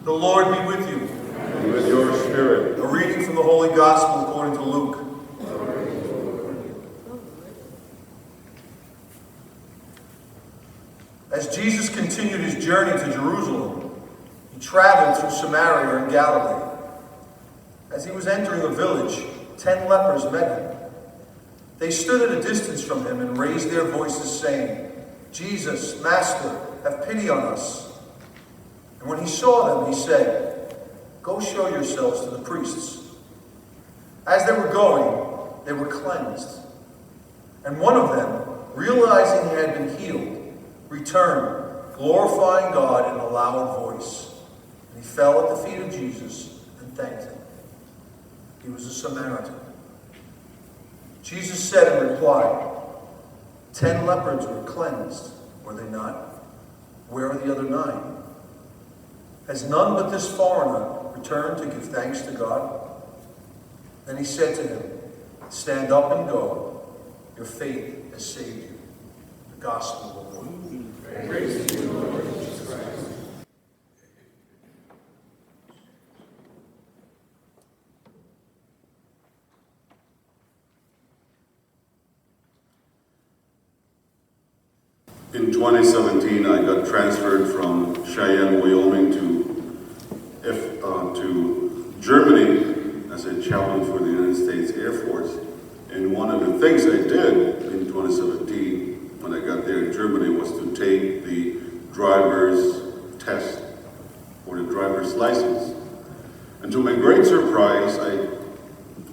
The Lord be with you. And with your spirit. A reading from the Holy Gospel according to Luke. As Jesus continued his journey to Jerusalem, he traveled through Samaria and Galilee. As he was entering a village, 10 lepers met him. They stood at a distance from him and raised their voices, saying, "Jesus, Master, have pity on us." And when he saw them, he said, "Go show yourselves to the priests." As they were going, they were cleansed. And one of them, realizing he had been healed, returned, glorifying God in a loud voice. And he fell at the feet of Jesus and thanked him. He was a Samaritan. Jesus said in reply, 10 lepers were cleansed, were they not? Where are the other 9? Has none but this foreigner returned to give thanks to God? Then he said to him, "Stand up and go. Your faith has saved you." The Gospel of the Lord. Praise to you, Lord Jesus Christ. In 2017, I got transferred from Cheyenne, Wyoming to Germany as a chaplain for the United States Air Force. And one of the things I did in 2017 when I got there in Germany was to take the driver's test or the driver's license. And to my great surprise,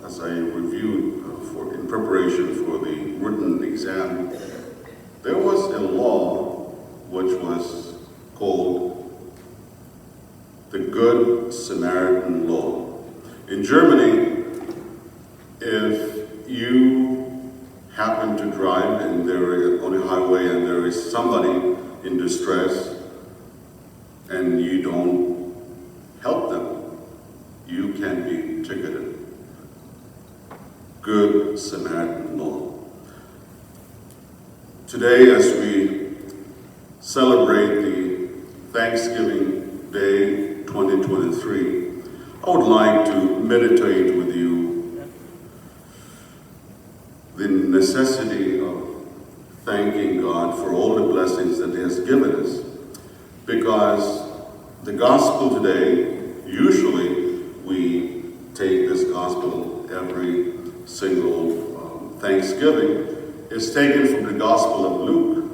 as I reviewed in preparation for the written exam, there was a law which was called the Good Samaritan Law. In Germany, if you happen to drive and they're on a highway and there is somebody in distress and you don't help them, you can be ticketed. Good Samaritan Law. Today, as we celebrate the Thanksgiving Day 2023, I would like to meditate with you the necessity of thanking God for all the blessings that He has given us. Because the gospel today, usually we take this gospel every single Thanksgiving, is taken from the Gospel of Luke.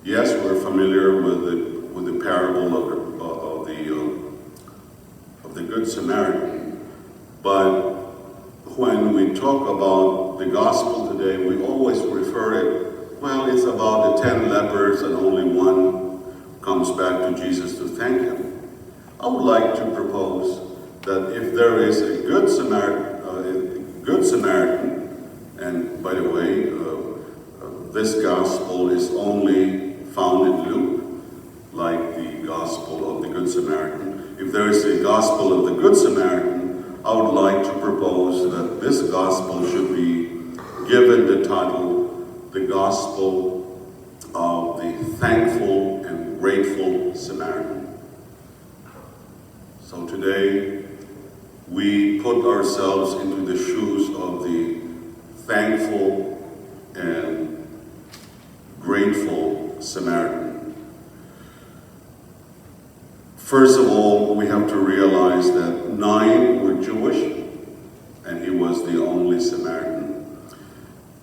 Yes, we're familiar with the parable of the Good Samaritan, but when we talk about the Gospel today, we always refer it, well, it's about the 10 lepers and only one comes back to Jesus to thank him. I would like to propose that if there is a Good Samaritan, and by the way, this gospel is only found in Luke, like the gospel of the Good Samaritan. If there is a gospel of the Good Samaritan, I would like to propose that this gospel should be given the title, the Gospel of the Thankful and Grateful Samaritan. So today, we put ourselves into the shoes of the thankful and grateful Samaritan. First of all, we have to realize that 9 were Jewish, and he was the only Samaritan.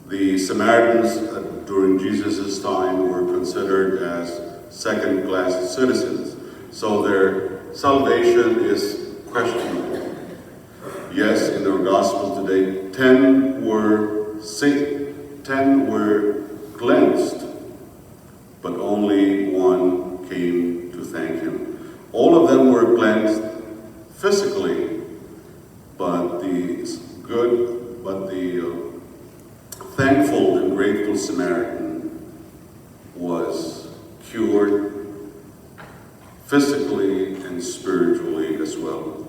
The Samaritans during Jesus' time were considered as second-class citizens, so their salvation is questionable. Yes, in our gospel today, 10 were cleansed, but only one came to thank him. All of them were cleansed physically, but the thankful and grateful Samaritan was cured physically and spiritually as well.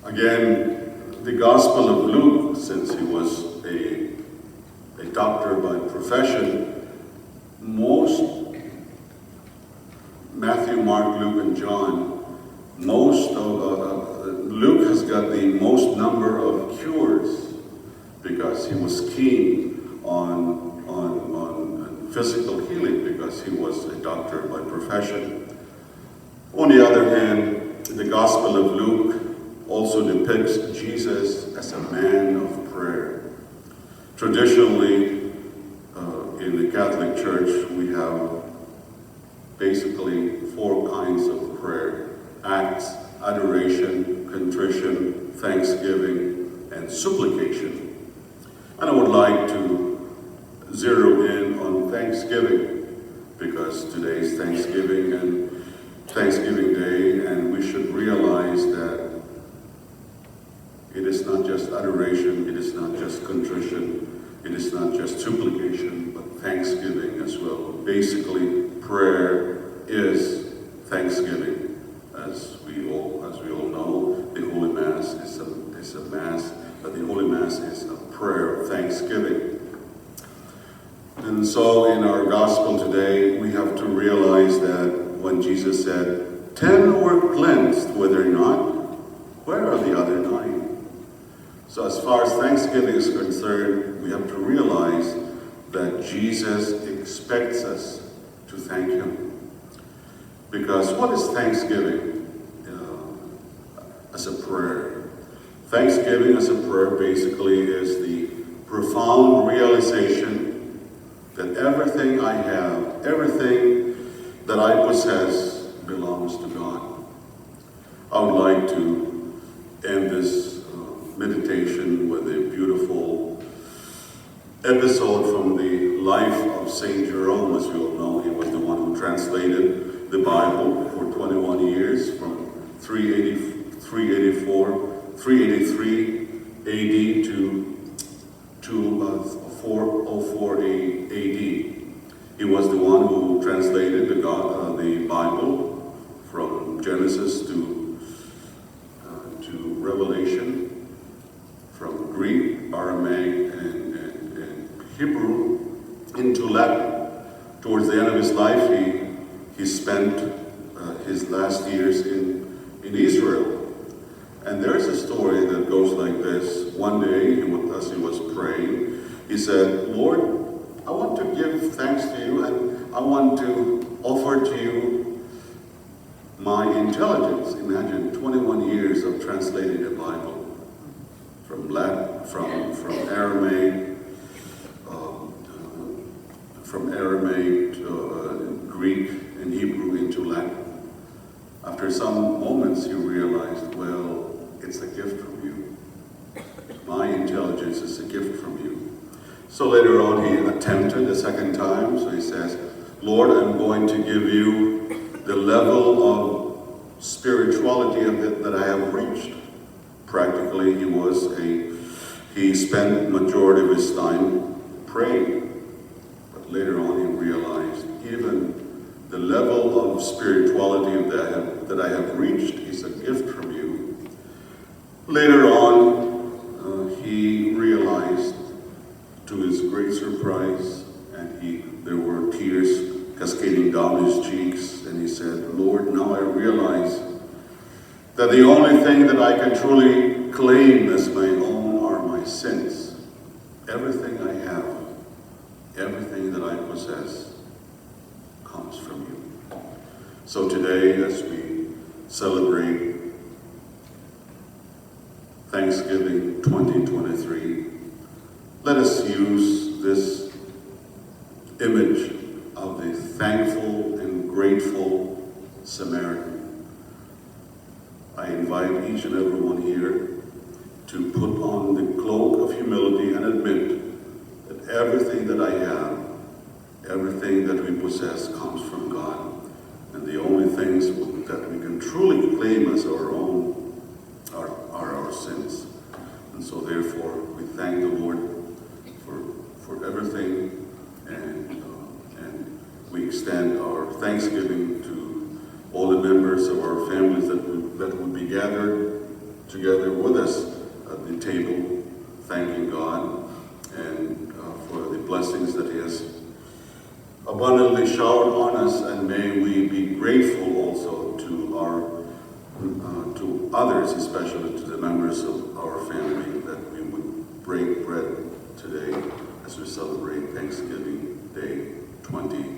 Again, the Gospel of Luke, since he was a doctor by profession, most Matthew, Mark, Mark, Luke, and John, Luke has got the most number of cures because he was keen on physical healing because he was a doctor by profession. On the other hand, the Gospel of Luke also depicts Jesus as a man of prayer. Traditionally, in the Catholic Church, we have basically 4 kinds of prayer: acts, adoration, contrition, thanksgiving, and supplication. And I would like to zero in on Thanksgiving because today is Thanksgiving Day, and we should realize that it is not just adoration, it is not just contrition, it is not just supplication, but thanksgiving as well. Basically, prayer is thanksgiving. As we all know, the Holy Mass is a Mass, but the Holy Mass is a prayer of thanksgiving. And so in our Gospel today, we have to realize that when Jesus said, 10 were cleansed, were there not? Where are the other 9? So as far as Thanksgiving is concerned, we have to realize that Jesus expects us to thank Him. Because what is Thanksgiving as a prayer? Thanksgiving as a prayer basically is the profound realization that everything I have, everything that I possess belongs to God. I would like to end this meditation with a beautiful episode from the life of Saint Jerome. As you all know, he was the one who translated the Bible for 21 years from 383 AD to 404 AD. He was the one who translated the Bible from Genesis to Revelation, from Greek, Aramaic, and Hebrew into Latin. Towards the end of his life, he spent his last years in Israel. And there's a story that goes like this. One day, as he was praying, he said, Lord, I want to give thanks to you, and I want to offer to you my intelligence. Imagine 21 years of translating the Bible from Latin, from Aramaic, Greek, and Hebrew into Latin. After some moments, he realized, well, it's a gift from you. My intelligence is a gift from you. So later on, he attempted a second time. So he says, Lord, I'm going to give you the level of spirituality that I have reached. Practically, he spent majority of his time praying. But later on, he realized even the level of spirituality that I have reached is a gift from you. Later on, he realized, to his great surprise, and there were tears cascading down his cheeks, and he said, Lord, now I realize that the only thing that I can truly claim as my own are my sins. Everything I have, everything that I possess, comes from you. So today, as we celebrate Thanksgiving 2023, let us use this image of the thankful and grateful Samaritan. I invite each and every one here to put on the cloak of humility and admit that everything that I have, everything that we possess comes from God. And the only things that we can truly claim as our own are our sins. And so therefore, we thank the Lord for everything, and we extend our thanksgiving to all the members of our families that would be gathered together with us at the table, thanking God and for the blessings that He has abundantly showered on us, and may we be grateful also to our to others, especially to the members of our family, that we would break bread today as we celebrate Thanksgiving Day 2020.